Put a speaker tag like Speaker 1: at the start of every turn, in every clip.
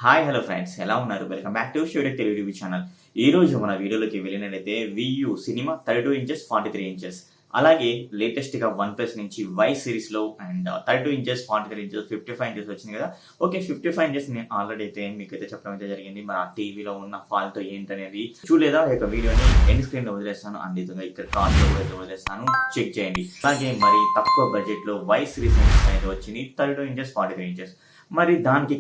Speaker 1: Hi hello friends, ఎలా ఉన్నారు? Welcome back to షూడెక్ తెలుగు టీవీ ఛానల్. ఈ రోజు మన వీడియోలోకి వెళ్ళినట్లయితే వియూ సినిమా 32 ఇంచెస్ 43 ఇంచెస్, అలాగే లేటెస్ట్గా వన్ ప్లస్ నుంచి వై సిరీస్లో అండ్ 32 ఇంచెస్ 43 ఇంచెస్ 55 ఇంచెస్ వచ్చింది కదా. ఓకే, 55 ఇంచెస్ నేను ఆల్రెడీ అయితే మీకైతే చెప్పడం అయితే జరిగింది. మరి ఆ టీవీలో ఉన్న ఫాల్ట్ ఏంటనేది చూడలేదా? ఈ యొక్క వీడియోని ఎండ్ స్క్రీన్లో వదిలేస్తాను, అందితంగా ఇక్కడ కార్డ్లో అయితే వదిలేస్తాను, చెక్ చేయండి. అలాగే మరి తక్కువ బడ్జెట్లో వై సిరీస్ అయితే వచ్చింది 32 ఇంచెస్ 43 ఇంచెస్. మరి దానికి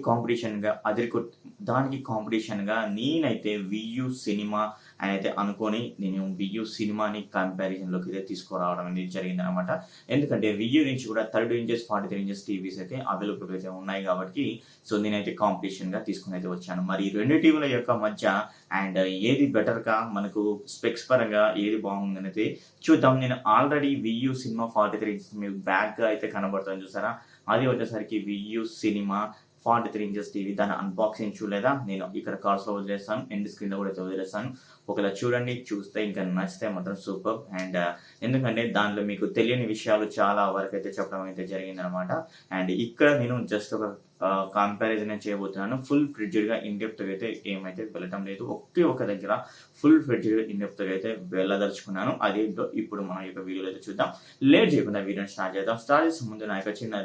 Speaker 1: కాంపిటీషన్గా నేనైతే వియూ సినిమా అని అయితే అనుకొని నేను వియూ సినిమాని కంపారిజన్లోకి అయితే తీసుకురావడం అనేది జరిగిందనమాట. ఎందుకంటే వియూ నుంచి కూడా 32 ఇంచెస్ 43 ఇంచెస్ టీవీస్ అయితే అవైలబుల్ అయితే ఉన్నాయి కాబట్టి సో నేనైతే కాంపిటీషన్గా తీసుకుని అయితే వచ్చాను. మరి రెండు టీవీల యొక్క మధ్య అండ్ ఏది బెటర్గా మనకు స్పెక్స్ పరంగా ఏది బాగుందని అయితే చూద్దాం. నేను ఆల్రెడీ వియూ సినిమా 43 ఇంచెస్ మీకు బ్యాక్గా అయితే కనబడుతుంది చూసారా, అది వచ్చేసరికి వియూ సినిమా 43 ఇంచెస్ టీవీ. దాని అన్బాక్సింగ్ చూడలేదా? నేను ఇక్కడ కార్డ్స్లో వదిలేస్తాను, ఎండ్ స్క్రీన్లో కూడా అయితే వదిలేస్తాను. ఒకవేళ చూడండి, చూస్తే ఇంకా నచ్చితే మాత్రం సూపర్. అండ్ ఎందుకంటే దాంట్లో మీకు తెలియని విషయాలు చాలా వరకు అయితే చెప్పడం అయితే జరిగిందనమాట. అండ్ ఇక్కడ నేను జస్ట్ ఒక కంపారిజన్ చేయబోతున్నాను. ఫుల్ ఫ్రిడ్జ్డ్గా ఇన్డెప్త్గా అయితే ఏమైతే వెళ్ళటం లేదు. ఒకే ఒక దగ్గర ఫుల్ ఫ్రిడ్జ్డ్గా ఇన్డెప్త్గా అయితే వెళ్ళదలుచుకున్నాను. అదేంటో ఇప్పుడు మనం యొక్క వీడియోలో అయితే చూద్దాం. లేట్ చేయకుండా వీడియోని స్టార్ట్ చేద్దాం. స్టార్ట్ చేసే ముందు నా యొక్క చిన్న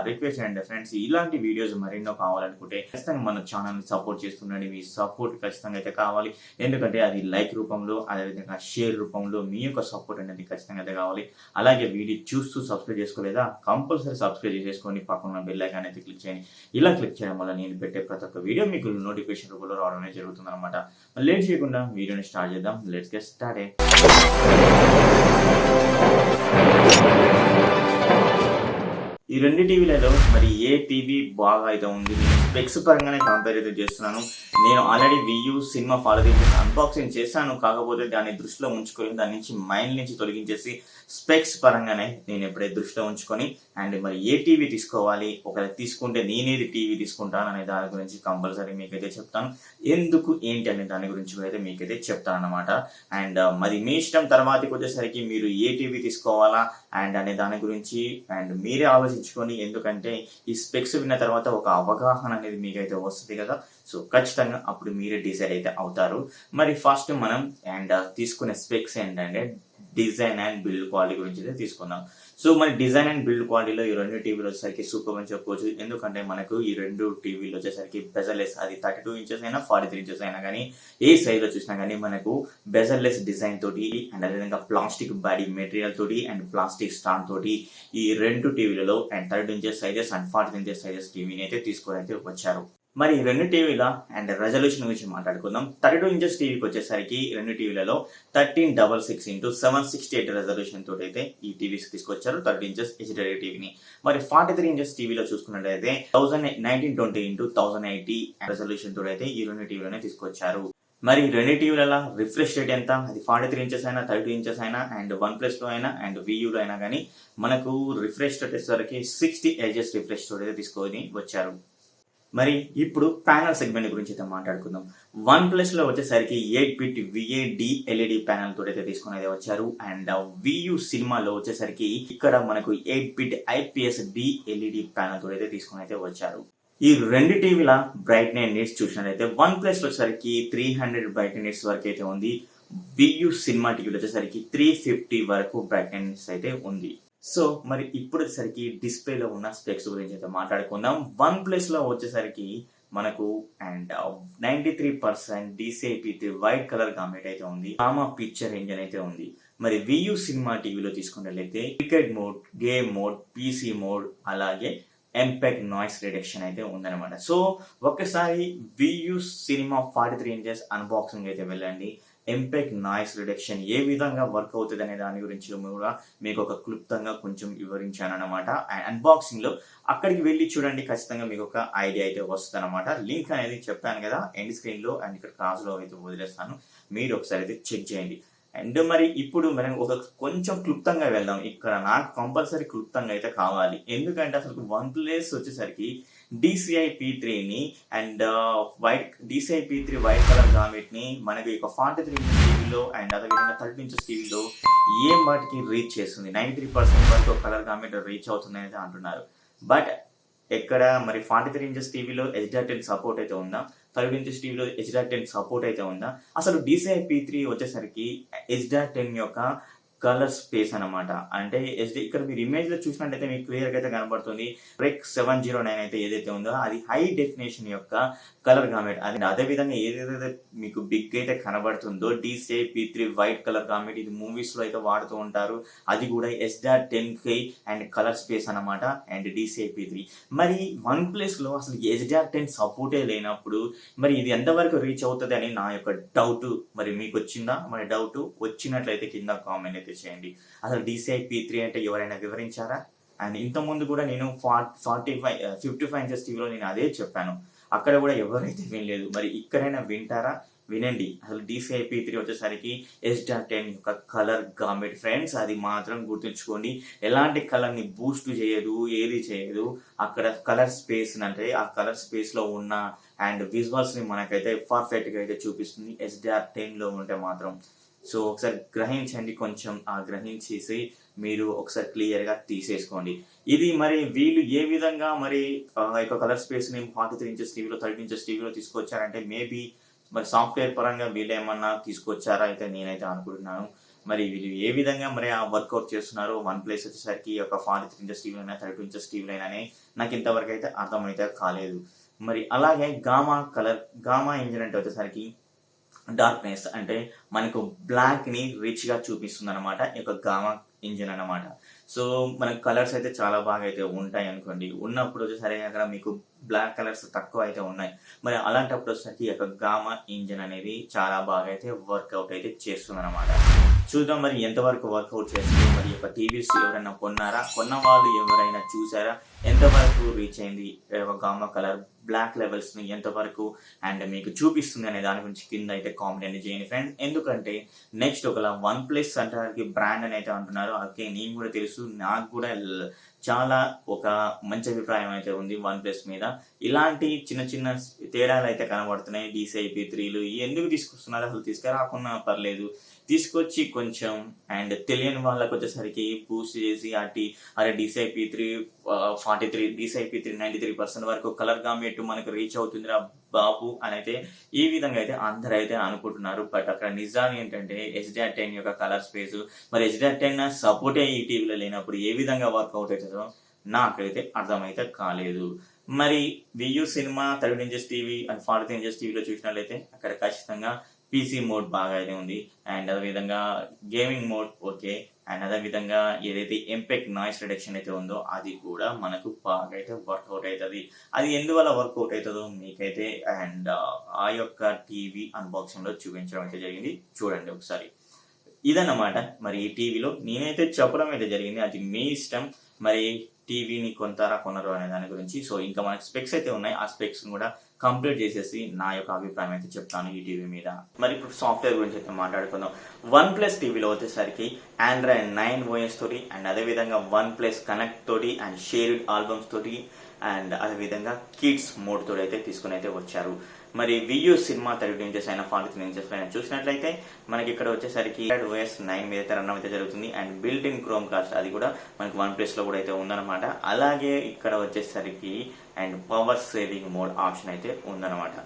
Speaker 1: రిక్వెస్ట్ అండ్ ఫ్రెండ్స్, ఇలాంటి వీడియోస్ మరెన్నో కావాలనుకుంటే ఖచ్చితంగా మన ఛానల్ని సపోర్ట్ చేస్తుండండి. మీ సపోర్ట్ ఖచ్చితంగా అయితే కావాలి. ఎందుకంటే అది లైక్ రూపంలో, అదేవిధంగా షేర్ రూపంలో మీ యొక్క సపోర్ట్ అనేది ఖచ్చితంగా అయితే కావాలి. అలాగే వీడియో చూస్తూ సబ్స్క్రైబ్ చేసుకోలేదా? కంపల్సరీ సబ్స్క్రైబ్ చేసుకొని పక్కన బెల్ ఐకాన్ అయితే క్లిక్ చేయండి. ఇలా క్లిక్ చేయడం వల్ల నేను పెట్టే ప్రతి ఒక్క వీడియో మీకు నోటిఫికేషన్ రూపంలో రావడం అనేది జరుగుతుంది అనమాట. లేట్ చేయకుండా వీడియోని స్టార్ట్ చేద్దాం. Let's get started. ఈ రెండు టీవీలలో మరి ఏ టీవీ బాగా అయితే ఉంది, నేను స్పెక్స్ పరంగానే కంపేర్ అయితే చేస్తున్నాను. నేను ఆల్రెడీ వియూ సినిమా 43 ఇంచెస్ అన్బాక్సింగ్ చేశాను, కాకపోతే దాన్ని దృష్టిలో ఉంచుకొని దాని నుంచి మైండ్ నుంచి తొలగించేసి స్పెక్స్ పరంగానే నేను ఎప్పుడైతే దృష్టిలో ఉంచుకొని అండ్ మరి ఏ టీవీ తీసుకోవాలి, ఒకవేళ తీసుకుంటే నేనేది టీవీ తీసుకుంటాను అనే దాని గురించి కంపల్సరీ మీకైతే చెప్తాను. ఎందుకు ఏంటి అనే దాని గురించి అయితే మీకైతే చెప్తాను అనమాట. అండ్ మరి మీ ఇష్టం. తర్వాతకి వచ్చేసరికి మీరు ఏ టీవీ తీసుకోవాలా అండ్ అనే దాని గురించి అండ్ మీరే ఆలోచించుకొని, ఎందుకంటే ఈ స్పెక్స్ విన్న తర్వాత ఒక అవగాహన అనేది మీకైతే వస్తుంది కదా. సో ఖచ్చితంగా అప్పుడు మీరే డిసైడ్ అయితే అవుతారు. మరి ఫస్ట్ మనం అండ్ తీసుకునే స్పెక్స్ ఏంటంటే డిజైన్ అండ్ బిల్డ్ క్వాలిటీ గురించి అయితే తీసుకుందాం. సో మన డిజైన్ అండ్ బిల్డ్ క్వాలిటీలో ఈ రెండు టీవీలు వచ్చేసరికి సూపర్ అని చెప్పుకోవచ్చు. ఎందుకంటే మనకు ఈ రెండు టీవీలు వచ్చేసరికి బెజర్లెస్, అది 32 ఇంచెస్ అయినా 43 ఇంచెస్ అయినా కానీ ఏ సైజ్లో చూసినా కానీ మనకు బెజర్లెస్ డిజైన్ తోటి అండ్ అదేవిధంగా ప్లాస్టిక్ బాడీ మెటీరియల్ తోటి అండ్ ప్లాస్టిక్ స్టాండ్ తోటి ఈ రెండు టీవీలలో and 32 inches sizes and 43 inches sizes టీవీని అయితే తీసుకొని అయితే వచ్చారు. మరి రెండు టీవీల అండ్ రెజల్యూషన్ గురించి మాట్లాడుకుందాం. 32 ఇంచెస్ టీవీకి వచ్చేసరికి రెండు టీవీలలో 1366 x 768 రెజల్యూషన్ తోటి అయితే ఈ టీవీస్ తీసుకొచ్చారు 30 ఇంచెస్ హెచ్డి టీవీని. మరి 43 ఇంచెస్ టీవీలో చూసుకున్నట్లయితే 1920 x 1080 రెజల్యూషన్ తోటి అయితే ఈ రెండు టీవీలోనే తీసుకొచ్చారు. మరి రెండు టీవీల రిఫ్రెష్ రేట్ ఎంత? అది 43 ఇంచెస్ అయినా 32 ఇంచెస్ అయినా అండ్ వన్ ప్లస్ లో అయినా అండ్ వియూలో అయినా కానీ మనకు రిఫ్రెష్ రేట్ వచ్చేసరికి 60 Hz రిఫ్రెష్ తోటి అయితే తీసుకొని వచ్చారు. మరి ఇప్పుడు ప్యానల్ సెగ్మెంట్ గురించి అయితే మాట్లాడుకుందాం. వన్ ప్లస్ లో వచ్చేసరికి 8-bit VAD LED ప్యానల్ తోటి అయితే తీసుకొని అయితే వచ్చారు. అండ్ వియూ సినిమాలో వచ్చేసరికి ఇక్కడ మనకు 8-bit IPS D LED panel తోటి అయితే తీసుకొని అయితే వచ్చారు. ఈ రెండు టీవీల బ్రైట్నెస్ నీడ్స్ చూసినట్లయితే వన్ ప్లస్ లో వచ్చేసరికి 300 బ్రైట్నెస్ నీడ్స్ వరకు అయితే ఉంది. వియూ సినిమా టీవీలో వచ్చేసరికి 350 వరకు బ్రైట్నెస్ అయితే ఉంది. సో మరి ఇప్పుడు వచ్చేసరికి డిస్ప్లేలో ఉన్న స్పెక్స్ గురించి అయితే మాట్లాడుకుందాం. వన్ ప్లస్ లో వచ్చేసరికి మనకు and 93% DCI-P3 white colour gamut అయితే ఉంది. కామా పిక్చర్ ఇంజన్ అయితే ఉంది. మరి వియూ సినిమా టీవీలో తీసుకున్నట్లయితే cricket mode, game mode, PC mode, అలాగే ఎంపెక్ నాయిస్ రిడక్షన్ అయితే ఉందన్నమాట. సో ఒక్కసారి వియూ సినిమా 43 ఇంచెస్ అన్బాక్సింగ్ అయితే వెళ్ళండి. ఎంపెక్ నాయిస్ రిడక్షన్ ఏ విధంగా వర్క్ అవుతుంది అనే దాని గురించి కూడా మీకు ఒక క్లుప్తంగా కొంచెం వివరించాను అనమాట. అన్బాక్సింగ్ లో అక్కడికి వెళ్ళి చూడండి, ఖచ్చితంగా మీకు ఒక ఐడియా అయితే వస్తుంది అనమాట. లింక్ అనేది చెప్పాను కదా ఎండ్ స్క్రీన్ లో అండ్ ఇక్కడ క్లాస్ లో అయితే వదిలేస్తాను, మీరు ఒకసారి అయితే చెక్ చేయండి. అండ్ మరి ఇప్పుడు మనం ఒక కొంచెం క్లుప్తంగా వెళ్దాం. ఇక్కడ నాకు కంపల్సరీ క్లుప్తంగా అయితే కావాలి, ఎందుకంటే అసలు వన్ ప్లస్ వచ్చేసరికి DCI-P3ని and DCI-P3 white colour gamut ని మనకి ఒక 43 ఇంచెస్ టీవీలో అండ్ అదేవిధంగా 30 ఇంచెస్ టీవీలో ఏ మాటికి రీచ్ చేస్తుంది. 93% వరకు కలర్ గామెట్ రీచ్ అవుతుంది అనేది అంటున్నారు. బట్ ఎక్కడ మరి 43 ఇంచెస్ టీవీలో HDR10 సపోర్ట్ అయితే ఉందా? 30 ఇంచెస్ టీవీలో HDR10 సపోర్ట్ అయితే ఉందా? అసలు DCI P3 వచ్చేసరికి HDR10 యొక్క కలర్ స్పేస్ అనమాట. అంటే ఇక్కడ మీరు ఇమేజ్‌లో చూసినట్టయితే మీకు క్లియర్‌గా అయితే కనబడుతుంది. REC 709 అయితే ఏదైతే ఉందో అది హై డెఫినిషన్ యొక్క కలర్ గామెట్. అదే విధంగా ఏదైతే మీకు బిగ్ అయితే కనబడుతుందో DCI P3 white colour gamut ఇది మూవీస్‌లో అయితే వాడుతూ ఉంటారు. అది కూడా HDR10K అండ్ కలర్ స్పేస్ అనమాట అండ్ DCI P3. మరి OnePlusలో అసలు HDR10 సపోర్టే లేనప్పుడు మరి ఇది ఎంతవరకు రీచ్ అవుతది అని నా యొక్క డౌట్. మరి మీకు వచ్చిందా? మరి డౌట్ వచ్చినట్లయితే కింద కామెంట్ అయితే చేయండి. అసలు DCI P3 అంటే ఎవరైనా వివరించారా? అండ్ ఇంతకుముందు కూడా నేను 55 ఇంచెస్ టీవీలో నేను అదే చెప్పాను. అక్కడ కూడా ఎవరైతే వినలేదు. మరి ఇక్కడైనా వింటారా? వినండి. అసలు DCI P3 వచ్చేసరికి HDR10 యొక్క కలర్ గామెట్ ఫ్రెండ్స్. అది మాత్రం గుర్తుంచుకోండి. ఎలాంటి కలర్ని బూస్ట్ చేయదు, ఏది చేయదు. అక్కడ కలర్ స్పేస్ అంటే ఆ కలర్ స్పేస్లో ఉన్న అండ్ విజువల్స్ని మనకైతే పర్ఫెక్ట్గా అయితే చూపిస్తుంది HDR10లో ఉంటే మాత్రం. సో ఒకసారి గ్రహించండి, కొంచెం గ్రహించేసి మీరు ఒకసారి క్లియర్గా తీసేసుకోండి. ఇది మరి వీళ్ళు ఏ విధంగా మరి యొక్క కలర్ స్పేస్ని 43 ఇంచెస్ టీవీలో 30 ఇంచెస్ టీవీలో తీసుకొచ్చారంటే మేబీ మరి సాఫ్ట్వేర్ పరంగా వీళ్ళు ఏమన్నా తీసుకొచ్చారా అయితే నేనైతే అనుకుంటున్నాను. మరి వీళ్ళు ఏ విధంగా మరి ఆ వర్కౌట్ చేస్తున్నారు OnePlus వచ్చేసరికి ఒక 43 ఇంచెస్ టీవీ అయినా 32 ఇంచెస్ టీవీ అయినా నాకు ఇంతవరకు అయితే అర్థమైతే కాలేదు. మరి అలాగే గామా ఇంజిన్ అంటే వచ్చేసరికి డార్క్నెస్ అంటే మనకు బ్లాక్ని రిచ్గా చూపిస్తుంది అనమాట ఈ యొక్క గామా ఇంజిన్ అనమాట. సో మనకు కలర్స్ అయితే చాలా బాగా అయితే ఉంటాయి అనుకోండి. ఉన్నప్పుడు వచ్చేసరికి అక్కడ మీకు బ్లాక్ కలర్స్ తక్కువ అయితే ఉన్నాయి. మరి అలాంటప్పుడు వచ్చేసరికి ఈ యొక్క గామా ఇంజిన్ అనేది చాలా బాగా అయితే వర్కౌట్ అయితే చేస్తుంది అనమాట. చూద్దాం మరి ఎంతవరకు వర్కౌట్ చేస్తుంది. మరి యొక్క టీవీస్ ఎవరైనా కొన్నారా? కొన్న వాళ్ళు ఎవరైనా చూసారా? ఎంతవరకు రీచ్ అయింది గామా కలర్ బ్లాక్ లెవెల్స్ని ఎంతవరకు అండ్ మీకు చూపిస్తుంది అనే దాని గురించి కింద అయితే కామెంట్ అనేది చేయండి ఫ్రెండ్స్. ఎందుకంటే నెక్స్ట్ ఒకలా OnePlus అంటే బ్రాండ్ అని అయితే అంటున్నారు. ఓకే, నేను కూడా తెలుసు, నాకు కూడా చాలా ఒక మంచి అభిప్రాయం అయితే ఉంది OnePlus మీద. ఇలాంటి చిన్న చిన్న తేడాలు అయితే కనబడుతున్నాయి. DCI P3లు ఎందుకు తీసుకొస్తున్నారు? అసలు తీసుకురాకున్నా పర్లేదు, తీసుకొచ్చి కొంచెం అండ్ తెలియని వాళ్ళకి వచ్చేసరికి బూస్ట్ చేసి అరే DCI P3 43 DCI P3 93% వరకు కలర్ గామెట్ మనకు రీచ్ అవుతుందిరా బాబు అని అయితే ఈ విధంగా అయితే అందరూ అయితే అనుకుంటున్నారు. బట్ అక్కడ నిజాన్ని ఏంటంటే HDR10 యొక్క కలర్ స్పేస్ మరి HDR10 సపోర్టే ఈ టీవీలో లేనప్పుడు ఏ విధంగా వర్కౌట్ అవుతుందో నాకైతే అర్థమైతే కాలేదు. మరి VU cinema 30 inches TV and 43 inches టీవీలో చూసినట్లయితే అక్కడ ఖచ్చితంగా PC మోడ్ బాగా అయితే ఉంది అండ్ అదేవిధంగా గేమింగ్ మోడ్ ఓకే అండ్ అదేవిధంగా ఏదైతే ఎంపెక్ నాయిస్ రిడక్షన్ అయితే ఉందో అది కూడా మనకు బాగా అయితే వర్కౌట్ అవుతుంది. అది ఎందువల్ల వర్కౌట్ అవుతుందో మీకైతే అండ్ ఆ యొక్క టీవీ అన్బాక్సింగ్లో చూపించడం అయితే జరిగింది. చూడండి ఒకసారి. ఇదన్నమాట మరి ఈ టీవీలో నేనైతే చెప్పడం అయితే జరిగింది. అది మీ ఇష్టం. మరి టీవీని కొంటారా కొనరు అనే దాని గురించి. సో ఇంకా మనకి స్పెక్స్ అయితే ఉన్నాయి. ఆ స్పెక్స్ కూడా కంప్లీట్ చేసేసి నా యొక్క అభిప్రాయం అయితే చెప్తాను ఈ టీవీ మీద. మరి ఇప్పుడు సాఫ్ట్వేర్ గురించి అయితే మాట్లాడుకుందాం. OnePlus టీవీలో వచ్చేసరికి Android 9 OS తోటి అండ్ అదేవిధంగా OnePlus కనెక్ట్ తోటి అండ్ షేర్డ్ ఆల్బమ్స్ తోటి అండ్ అదేవిధంగా కిడ్స్ మోడ్ తోటి అయితే తీసుకుని అయితే వచ్చారు. మరి VU సినిమా 32 ఇంచెస్ అయినా 43 ఇంచెస్ పైన చూసినట్లయితే మనకి ఇక్కడ వచ్చేసరికి OS 9 మీద అయితే రన్ అయితే జరుగుతుంది and built in chrome cost అది కూడా మనకి OnePlusలో కూడా అయితే ఉందన్నమాట. అలాగే ఇక్కడ వచ్చేసరికి and power saving mode option అయితే ఉందన్నమాట.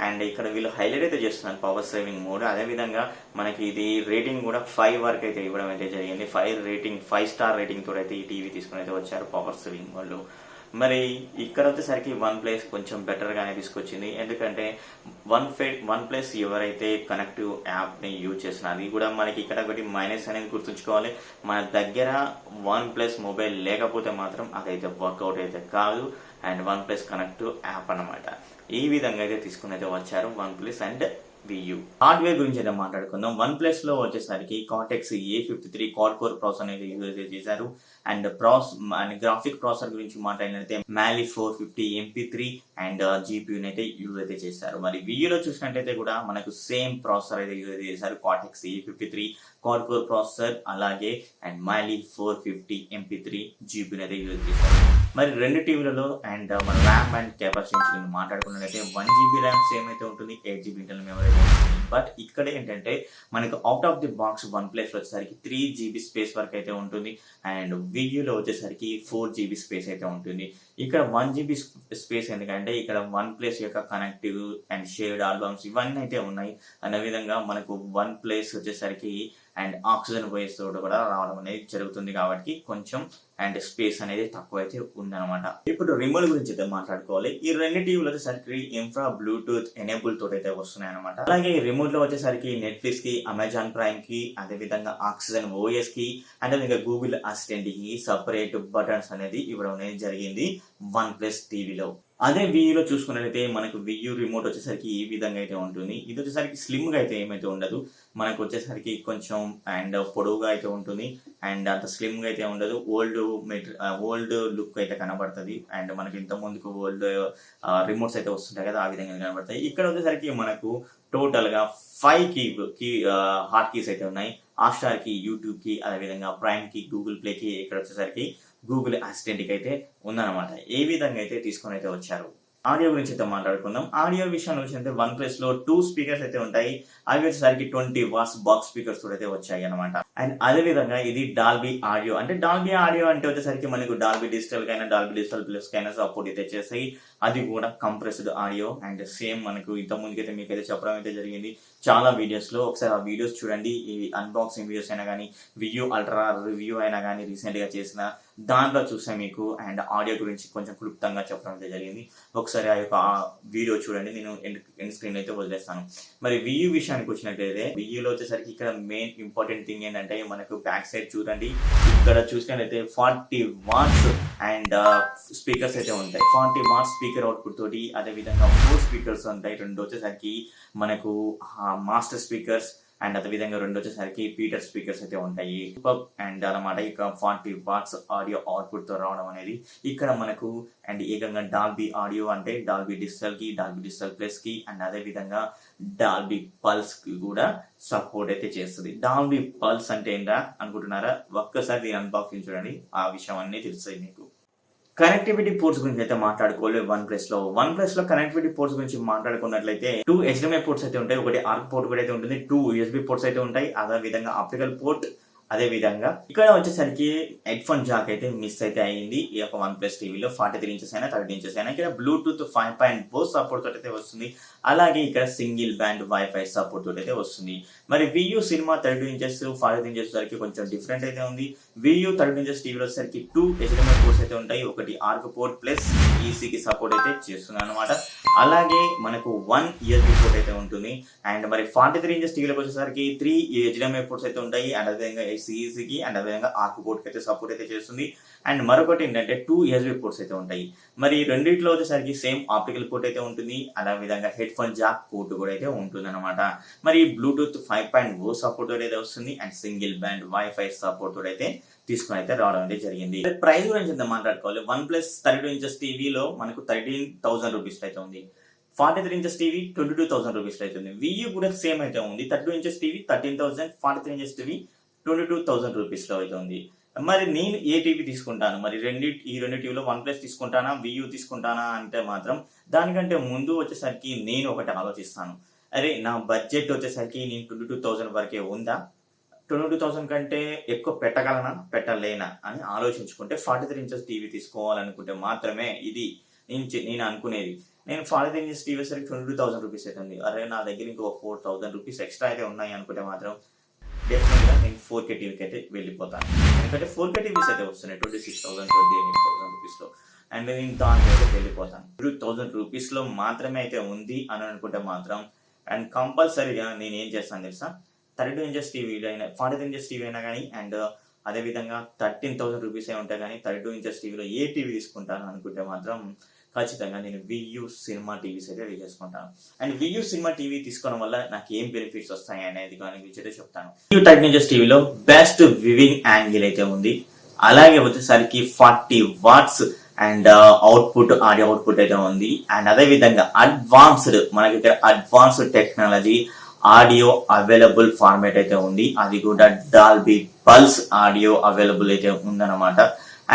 Speaker 1: అండ్ ఇక్కడ వీళ్ళు హైలైట్ అయితే చేస్తున్నారు పవర్ సేవింగ్ మోడ్. అదేవిధంగా మనకి ఇది రేటింగ్ కూడా 5 వరకు అయితే ఇవ్వడం అయితే జరిగింది. 5 స్టార్ రేటింగ్ తోటి అయితే ఈ టీవీ తీసుకుని అయితే వచ్చారు పవర్ సేవింగ్ మోడ్లో. మరి ఇక్కడ వచ్చేసరికి OnePlus కొంచెం బెటర్గానే తీసుకొచ్చింది. ఎందుకంటే OnePlus ఎవరైతే కనెక్టివ్ యాప్ని యూజ్ చేస్తున్నారు అది కూడా మనకి ఇక్కడ ఒకటి మైనస్ అనేది గుర్తుంచుకోవాలి. మన దగ్గర OnePlus మొబైల్ లేకపోతే మాత్రం అదైతే వర్కౌట్ అయితే కాదు అండ్ OnePlus కనెక్టివ్ యాప్ అన్నమాట. ఈ విధంగా అయితే తీసుకుని అయితే వచ్చారు OnePlus అండ్ VU. హార్డ్వేర్ గురించి అయితే మాట్లాడుకుందాం. OnePlusలో వచ్చేసరికి Cortex A53 quad core processor అనేది యూజ్ చేశారు అండ్ గ్రాఫిక్ ప్రాసెసర్ గురించి మాట్లాడినట్లయితే Mali 450 MP3 అండ్ GPU అయితే యూజ్ అయితే చేశారు. మరి VUలో చూసినట్టయితే కూడా మనకు సేమ్ ప్రాసెసర్ అయితే యూజ్ చేశారు. Cortex A53 quad core processor అలాగే అండ్ Mali 450 MP3 GPU అయితే యూజ్ చేశారు. మరి రెండు టీవీలలో అండ్ మన ర్యామ్ అండ్ కెపాసిటీ గురించి మాట్లాడుకున్నట్లయితే 1 GB ర్యామ్ సేమ్ అయితే ఉంటుంది, 8 GB ఇంటర్నల్ మెమరీ అయితే ఉంటుంది. బట్ ఇక్కడ ఏంటంటే మనకు out of the box OnePlus వచ్చేసరికి 3 GB స్పేస్ వరకు అయితే ఉంటుంది అండ్ వియూలో వచ్చేసరికి 4 GB స్పేస్ అయితే ఉంటుంది. ఇక్కడ 1 GB స్పేస్ ఎందుకంటే ఇక్కడ వన్ ప్లేస్ యొక్క కనెక్టివ్ అండ్ షేర్డ్ ఆల్బమ్స్ ఇవన్నీ అయితే ఉన్నాయి. అనే విధంగా మనకు వన్ ప్లేస్ వచ్చేసరికి అండ్ ఆక్సిజన్ వేస్ తోటి కూడా రావడం అనేది జరుగుతుంది కాబట్టి కొంచెం అండ్ స్పేస్ అనేది తక్కువ అయితే ఉందన్నమాట. ఇప్పుడు రిమోట్ గురించి అయితే మాట్లాడుకోవాలి. ఈ రెండు టీవీలు వచ్చేసరికి ఇన్ఫ్రా బ్లూటూత్ ఎనేబుల్ తోటి అయితే వస్తున్నాయి అనమాట. అలాగే ఈ రిమోట్ లో వచ్చేసరికి నెట్ఫ్లిక్స్ కి, అమెజాన్ ప్రైమ్ కి, అదే విధంగా ఆక్సిజన్ ఓఎస్ కి అండ్ విధంగా గూగుల్ అసిస్టెంట్ కి సపరేట్ బటన్స్ అనేది ఇవ్వడం అనేది జరిగింది వన్ ప్లస్ టీవీలో. అదే వియూలో చూసుకున్నట్లయితే మనకు వియూ రిమోట్ వచ్చేసరికి ఈ విధంగా అయితే ఉంటుంది. ఇది వచ్చేసరికి స్లిమ్ గా అయితే ఏమైతే ఉండదు. మనకు వచ్చేసరికి కొంచెం అండ్ పొడవుగా అయితే ఉంటుంది అండ్ అంత స్లిమ్ గా అయితే ఉండదు. ఓల్డ్ లుక్ అయితే కనబడుతుంది అండ్ మనకి ఇంత ముందుకు ఓల్డ్ రిమోట్స్ అయితే వస్తుంటాయి కదా, ఆ విధంగా కనబడతాయి. ఇక్కడ వచ్చేసరికి మనకు టోటల్ గా 5 హాట్ కీస్ అయితే ఉన్నాయి. హాట్‌స్టార్ కి, యూట్యూబ్ కి, అదేవిధంగా ప్రైమ్ కి, గూగుల్ ప్లే కి, ఇక్కడ వచ్చేసరికి గూగుల్ అసిస్టెంట్ కి అయితే ఉందన్నమాట. ఏ విధంగా అయితే తీసుకొని అయితే వచ్చారు. ఆడియో గురించి అయితే మాట్లాడుకుందాం. ఆడియో విషయాన్ని వచ్చినట్టు వన్ ప్లస్ లో 2 స్పీకర్స్ అయితే ఉంటాయి. అవి వచ్చేసరికి 20 watts బాక్స్ స్పీకర్స్ కూడా అయితే వచ్చాయి అనమాట. అండ్ అదే విధంగా ఇది డాల్బీ ఆడియో. అంటే డాల్బీ ఆడియో అంటే వచ్చేసరికి మనకు డాల్బీ డిజిటల్ కైనా డాల్బీ డిజిటల్ ప్లస్ కైనా సపోర్ట్ అయితే చేస్తాయి. అది కూడా కంప్రెస్డ్ ఆడియో అండ్ సేమ్ మనకు ఇంత ముందుకైతే మీకైతే చెప్పడం అయితే జరిగింది చాలా వీడియోస్ లో. ఒకసారి ఆ వీడియోస్ చూడండి. ఈ అన్బాక్సింగ్ వీడియోస్ అయినా కానీ, వియూ అల్ట్రా రివ్యూ అయినా కానీ రీసెంట్ గా చేసిన దాంట్లో చూసా మీకు అండ్ ఆడియో గురించి కొంచెం క్లుప్తంగా చెప్పడం అయితే జరిగింది. ఒకసారి ఆ యొక్క వీడియో చూడండి. నేను ఎండ్ స్క్రీన్ అయితే వదిలేస్తాను. మరి వియూ విషయానికి వచ్చినట్లయితే వియూలో వచ్చేసరికి ఇక్కడ మెయిన్ ఇంపార్టెంట్ థింగ్ ఏంటంటే మనకు బ్యాక్ సైడ్ చూడండి. ఇక్కడ చూసినట్లయితే 40 watts అండ్ స్పీకర్స్ అయితే ఉంటాయి. 40 watts స్పీకర్ అవుట్పుట్ తోటి అదే విధంగా 4 స్పీకర్స్ ఉంటాయి. 2 వచ్చేసరికి మనకు మాస్టర్ స్పీకర్స్ అండ్ అదే విధంగా 2 వచ్చేసరికి పీటర్ స్పీకర్స్ అయితే ఉంటాయి. అండ్ అన్నమాట ఇక 40 watts ఆడియో అవుట్పుట్ తో రావడం అనేది ఇక్కడ మనకు అండ్ ఏకంగా డాల్బీ ఆడియో అంటే డాల్బీ డిజిటల్ కి, డాల్బీ డిజిటల్ ప్లస్ కి అండ్ అదే విధంగా డాల్బీ పల్స్ కి కూడా సపోర్ట్ అయితే చేస్తుంది. డాల్బీ పల్స్ అంటే ఏంటా అనుకుంటున్నారా? ఒక్కసారి దీని అన్బాక్సింగ్ చూడండి, ఆ విషయం అన్ని తెలుస్తాయి మీకు. కనెక్టివిటీ పోర్ట్స్ గురించి అయితే మాట్లాడుకోలేదు. వన్ ప్లస్ లో కనెక్టివిటీ పోర్ట్స్ గురించి మాట్లాడుకున్నట్లయితే 2 HDMI పోర్ట్స్ అయితే ఉంటాయి. ఒకటి ఆర్క్ పోర్ట్ కూడా అయితే ఉంటుంది. 2 USB పోర్ట్స్ అయితే ఉంటాయి. అదే విధంగా ఆప్టికల్ పోర్ట్. అదే విధంగా ఇక్కడ వచ్చేసరికి హెడ్ ఫోన్ జాక్ అయితే మిస్ అయితే అయ్యింది ఈ యొక్క వన్ ప్లస్ టీవీలో. 43 inches అయినా 30 inches అయినా ఇక్కడ బ్లూటూత్ 5.4 సపోర్ట్ తోటి అయితే వస్తుంది. అలాగే ఇక్కడ సింగిల్ బ్యాండ్ వైఫై సపోర్ట్ తోటి అయితే వస్తుంది. మరి వియూ సినిమా 32 inches 43 inches వరకు కొంచెం డిఫరెంట్ అయితే ఉంది. వియూ 32 inches టీవీలో వచ్చేసరికి 2 HDMI పోర్ట్స్ అయితే ఉంటాయి. ఒకటి ఆర్క్ పోర్ట్ ప్లస్ ఈసీకి సపోర్ట్ అయితే చేస్తుంది అనమాట. అలాగే మనకు 1 USB పోర్ట్ అయితే ఉంటుంది. అండ్ మరి 43 inches టీవీలోకి వచ్చేసరికి 3 HDMI పోర్ట్స్ అయితే ఉంటాయి. అండ్ అదేవిధంగా సిఈసీకి అండ్ అదేవిధంగా ఆర్క్ పోర్ట్ కి అయితే సపోర్ట్ అయితే చేస్తుంది. అండ్ మరొకటి ఏంటంటే 2 USB పోర్ట్స్ అయితే ఉంటాయి. మరి రెండిట్లో వచ్చేసరికి సేమ్ ఆప్టికల్ పోర్ట్ అయితే ఉంటుంది. అదే విధంగా హెడ్ ఫోన్ జాక్ పోర్ట్ కూడా అయితే ఉంటుంది అనమాట. మరి బ్లూటూత్ 5.0 సపోర్ట్ అయితే వస్తుంది and single band wifi support అయితే తీసుకుని అయితే రావడం అయితే జరిగింది. ప్రైస్ గురించి ఎంత మాట్లాడుకోవాలి. వన్ ప్లస్ 32 inches టీవీలో మనకు 13,000 రూపీస్ అయితే ఉంది. 43 inches టీవీ 22,000 రూపీస్ అయితే ఉంది. వియూ కూడా సేమ్ అయితే ఉంది. 32 inches TV 13,000, 43 inches TV 22,000 rupees లో అయితే ఉంది. మరి నేను ఏ టీవీ తీసుకుంటాను? మరి ఈ రెండు టీవీలో వన్ ప్లస్ తీసుకుంటానా, వియూ తీసుకుంటానా అంటే మాత్రం దానికంటే ముందు వచ్చేసరికి నేను ఒకటి ఆలోచిస్తాను. అరే నా బడ్జెట్ వచ్చేసరికి నేను 22,000 వరకే ఉందా, 22,000 కంటే ఎక్కువ పెట్టగలనా, పెట్టలేనా అని ఆలోచించుకుంటే 43 inches టీవీ తీసుకోవాలనుకుంటే మాత్రమే ఇది నేను అనుకునేది. నేను 43 inches టీవీ సరికి 22,000 రూపీస్ అయితే ఉంది. అరే నా దగ్గర ఇంకో 4,000 రూపీస్ ఎక్స్ట్రా అయితే ఉన్నాయి అనుకుంటే మాత్రం డెఫినెట్ గా నేను 4K టీవీకి అయితే వెళ్ళిపోతాను. ఎందుకంటే 4K టీవీస్ అయితే వస్తున్నాయి 26,000, 28,000 రూపీస్ లో. అండ్ నేను దాంట్లో అయితే వెళ్ళిపోతాను. 2,000 రూపీస్ లో మాత్రమే అయితే ఉంది అని అనుకుంటే మాత్రం అండ్ కంపల్సరీగా నేను ఏం చేస్తాను తెలుసా, 32 inches టీవీ అయినా 43 inches టీవీ అయినా కానీ అండ్ అదే విధంగా 13,000 రూపీస్ ఉంటాయి. కానీ 32 inches టీవీలో ఏ టీవీ తీసుకుంటాను అనుకుంటే మాత్రం ఖచ్చితంగా నేను వియూ సినిమా టీవీస్ అయితే తీసుకుంటాను. అండ్ వియూ సినిమా టీవీ తీసుకోవడం వల్ల నాకు ఏం బెనిఫిట్స్ వస్తాయి అనేది గురించి చెప్తాను. వియూ 13 inches టీవీలో బెస్ట్ వివింగ్ యాంగిల్ అయితే ఉంది. అలాగే వచ్చేసరికి 40 watts and output audio output అయితే ఉంది. అండ్ అదే విధంగా మనకి ఇక్కడ advanced technology audio available format అయితే ఉంది. అది కూడా డాల్బీ పల్స్ ఆడియో అవైలబుల్ అయితే ఉందన్నమాట.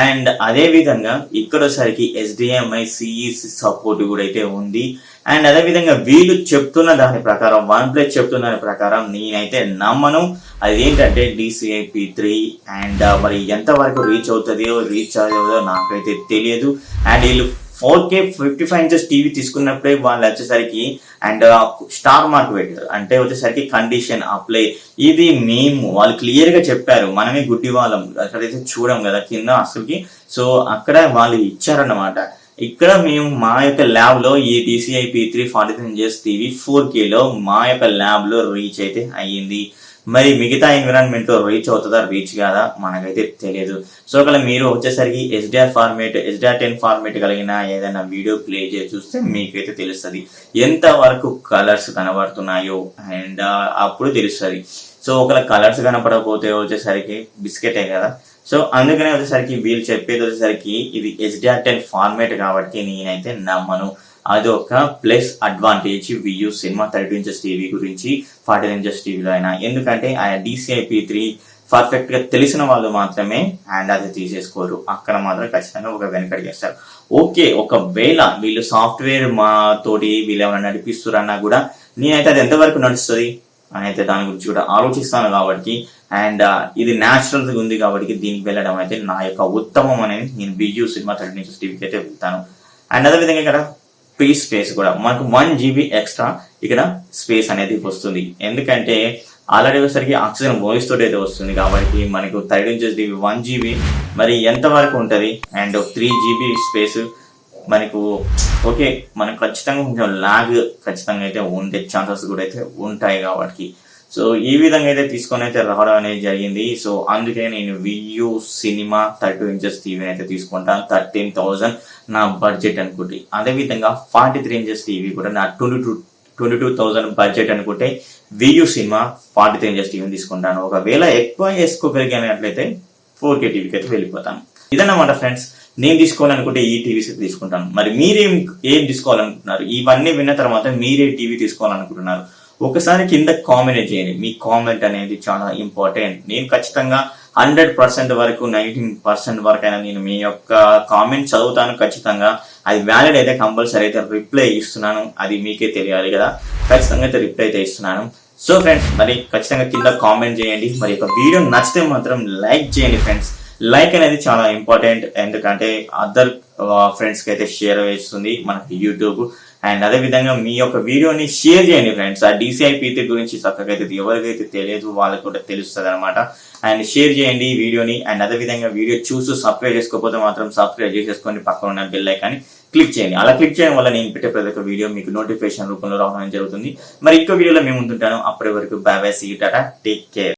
Speaker 1: అండ్ అదే విధంగా ఇక్కడ వచ్చేసరికి HDMI CEC సపోర్ట్ కూడా అయితే ఉంది. అండ్ అదే విధంగా వీళ్ళు చెప్తున్న దాని ప్రకారం OnePlus చెప్తున్న దాని ప్రకారం నేనైతే నమ్మను. అదేంటంటే DCI-P3 అండ్ మరి ఎంత వరకు రీచ్ అవుతుందో నాకైతే తెలియదు. అండ్ వీళ్ళు 4K 55 ఇంచెస్ టీవీ తీసుకున్నప్పుడే వాళ్ళు వచ్చేసరికి అండ్ స్టార్ మార్క్ పెట్టారు. అంటే వచ్చేసరికి కండిషన్ అప్లై, ఇది మేము వాళ్ళు క్లియర్ గా చెప్పారు. మనమే గుడ్డి వాళ్ళం, అక్కడైతే చూడం కదా కింద అసలుకి. సో అక్కడ వాళ్ళు ఇచ్చారన్నమాట. ఇక్కడ మేము మా యొక్క ల్యాబ్ లో ఈ DCI-P3 43 ఇంచెస్ టీవీ 4K లో మా యొక్క ల్యాబ్ లో రీచ్ అయితే అయ్యింది. మరి మిగతా ఎన్విరాన్మెంట్ లో రీచ్ అవుతుందా రీచ్ కాదా మనకైతే తెలియదు. సో ఒకవేళ మీరు వచ్చేసరికి HDR10 ఫార్మేట్ కలిగిన ఏదైనా వీడియో ప్లే చేసి చూస్తే మీకైతే తెలుస్తుంది ఎంత వరకు కలర్స్ కనబడుతున్నాయో. అండ్ అప్పుడు తెలుస్తుంది. సో ఒకవేళ కలర్స్ కనపడకపోతే వచ్చేసరికి బిస్కెటే కదా. సో అందుకనే వచ్చేసరికి వీళ్ళు చెప్పేది వచ్చేసరికి ఇది HDR10 ఫార్మేట్ కాబట్టి నేనైతే నమ్మను. అదొక plus advantage VU cinema 32 inches TV గురించి 40 ఇంచెస్ టీవీలో అయినా. ఎందుకంటే ఆ DCI-P3 పర్ఫెక్ట్ గా తెలిసిన వాళ్ళు మాత్రమే అండ్ అది తీసేసుకోరు. అక్కడ మాత్రం ఖచ్చితంగా ఒక వెనకడి చేస్తారు. ఓకే, ఒకవేళ వీళ్ళు సాఫ్ట్వేర్ మా తోటి వీళ్ళు ఏమైనా నడిపిస్తురన్నా కూడా నేనైతే అది ఎంతవరకు నడుస్తుంది అని అయితే దాని గురించి కూడా ఆలోచిస్తాను కాబట్టి. అండ్ ఇది న్యాచురల్ ఉంది కాబట్టి దీనికి వెళ్ళడం అయితే నా యొక్క ఉత్తమం అనేది నేను VU సినిమా 32 ఇంచెస్ టీవీకి అయితే వెళ్తాను. అండ్ అదేవిధంగా ఇక్కడ స్పేస్ కూడా మనకు 1 GB ఎక్స్ట్రా ఇక్కడ స్పేస్ అనేది వస్తుంది. ఎందుకంటే ఆల్రెడీ వచ్చేసరికి ఆక్సిజన్ వాయిస్ తోటి అయితే వస్తుంది కాబట్టి మనకు 32 ఇంచెస్ టీవీ 1 GB మరి ఎంత వరకు ఉంటుంది. అండ్ 3 GB స్పేస్ మనకు ఓకే, మనకు ఖచ్చితంగా కొంచెం లాగ్ ఖచ్చితంగా అయితే ఉండే ఛాన్సెస్ కూడా అయితే ఉంటాయి కాబట్టి. సో ఈ విధంగా అయితే తీసుకొని అయితే రావడం అనేది జరిగింది. సో అందుకే నేను VU సినిమా 32 ఇంచెస్ టీవీ అయితే తీసుకుంటాను. 13,000 నా బడ్జెట్ అనుకుంటే. అదేవిధంగా 43 ఇంచెస్ టీవీ కూడా నా 22,000 బడ్జెట్ అనుకుంటే VU సినిమా 43 ఇంచెస్ టీవీ తీసుకుంటాను. ఒకవేళ ఎక్కువ వేసుకోగలిగినట్లయితే 4K టీవీకి అయితే వెళ్ళిపోతాను. ఇదన్నమాట ఫ్రెండ్స్, నేను తీసుకోవాలనుకుంటే ఈ టీవీస్ తీసుకుంటాను. మరి ఏం తీసుకోవాలనుకుంటున్నారు? ఇవన్నీ విన్న తర్వాత మీరే టీవీ తీసుకోవాలనుకుంటున్నారు? ఒకసారి కింద కామెంట్ చేయండి. మీ కామెంట్ అనేది చాలా ఇంపార్టెంట్. నేను ఖచ్చితంగా 100% వరకు 19% వరకు అయినా నేను మీ యొక్క కామెంట్ చదువుతాను ఖచ్చితంగా. అది వ్యాలిడ్ అయితే కంపల్సరీ అయితే రిప్లై ఇస్తున్నాను. అది మీకే తెలియాలి కదా. ఖచ్చితంగా అయితే రిప్లై అయితే ఇస్తున్నాను. సో ఫ్రెండ్స్, మరి ఖచ్చితంగా కింద కామెంట్ చేయండి. మరి ఒక వీడియో నచ్చితే మాత్రం లైక్ చేయండి ఫ్రెండ్స్. లైక్ అనేది చాలా ఇంపార్టెంట్. ఎందుకంటే అదర్ ఫ్రెండ్స్ కి అయితే షేర్ చేస్తుంది మనకి యూట్యూబ్. అండ్ అదే విధంగా మీ యొక్క వీడియోని షేర్ చేయండి ఫ్రెండ్స్. ఆ DCI-P3 గురించి చక్కగా అయితే ఎవరికైతే తెలియదు వాళ్ళకి కూడా తెలుస్తుంది అనమాట. అండ్ షేర్ చేయండి వీడియోని. అండ్ అదే విధంగా వీడియో చూస్తూ సబ్స్క్రైబ్ చేసుకోకపోతే మాత్రం సబ్స్క్రైబ్ చేసేసుకొని పక్కన ఉన్న బెల్ ఐకాన్ని క్లిక్ చేయండి. అలా క్లిక్ చేయడం వల్ల నేను పెట్టే ప్రతి ఒక్క వీడియో మీకు నోటిఫికేషన్ రూపంలో రావడం జరుగుతుంది. మరి ఇంకో వీడియోలో మేము ఉంటుంటాను. అప్పటి వరకు bye bye, see you, tata, take care.